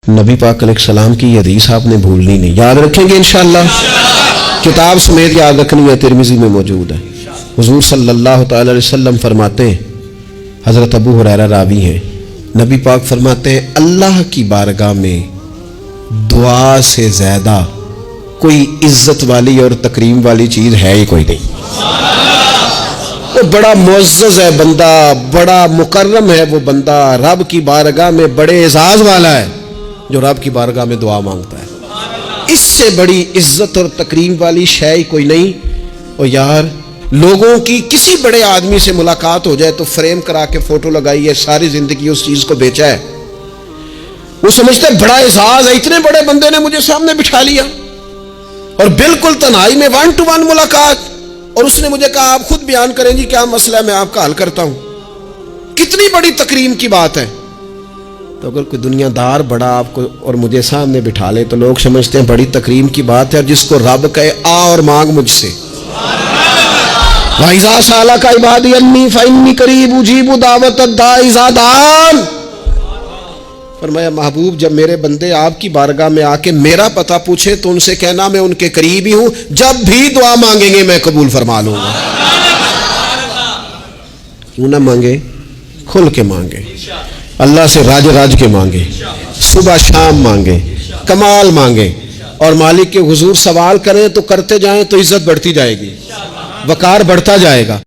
نبی پاک علیہ السلام کی یہ حدیث آپ نے بھولنی نہیں، یاد رکھیں گے انشاءاللہ، کتاب سمیت یاد رکھنی ہے، ترمذی میں موجود ہے۔ حضور صلی اللہ تعالی علیہ وسلم فرماتے ہیں، حضرت ابو ہریرہ راوی ہیں، نبی پاک فرماتے ہیں اللہ کی بارگاہ میں دعا سے زیادہ کوئی عزت والی اور تکریم والی چیز ہے ہی کوئی نہیں۔ وہ بڑا معزز ہے بندہ، بڑا مکرم ہے وہ بندہ، رب کی بارگاہ میں بڑے اعزاز والا ہے جو رب کی بارگاہ میں دعا مانگتا ہے۔ اس سے بڑی عزت اور تکریم والی شے ہی کوئی نہیں۔ اور یار لوگوں کی کسی بڑے آدمی سے ملاقات ہو جائے تو فریم کرا کے فوٹو لگائی ہے، ساری زندگی اس چیز کو بیچا ہے، وہ سمجھتے ہیں بڑا اعزاز ہے، اتنے بڑے بندے نے مجھے سامنے بٹھا لیا، اور بالکل تنہائی میں 1 to 1 ملاقات، اور اس نے مجھے کہا آپ خود بیان کریں جی کیا مسئلہ ہے، میں آپ کا حل کرتا ہوں۔ کتنی بڑی تکریم کی بات ہے۔ تو اگر کوئی دنیا دار بڑا آپ کو اور مجھے سامنے بٹھا لے تو لوگ سمجھتے ہیں بڑی تکریم کی بات ہے، اور جس کو رب کہے آ اور مانگ مجھ سے۔ وَإِذَا سَأَلَكَ عِبَادِي عَنِّي فَإِنِّي قَرِيبٌ أُجِيبُ دَعْوَةَ الدَّاعِ إِذَا دَعَانِ۔ فرمایا محبوب جب میرے بندے آپ کی بارگاہ میں آ کے میرا پتہ پوچھے تو ان سے کہنا میں ان کے قریب ہی ہوں، جب بھی دعا مانگیں گے میں قبول فرما لوں گا۔ کیوں نہ مانگے، کھل کے مانگے، اللہ سے راج راج کے مانگے، صبح شام مانگے، کمال مانگے، اور مالک کے حضور سوال کریں تو کرتے جائیں تو عزت بڑھتی جائے گی، وقار بڑھتا جائے گا۔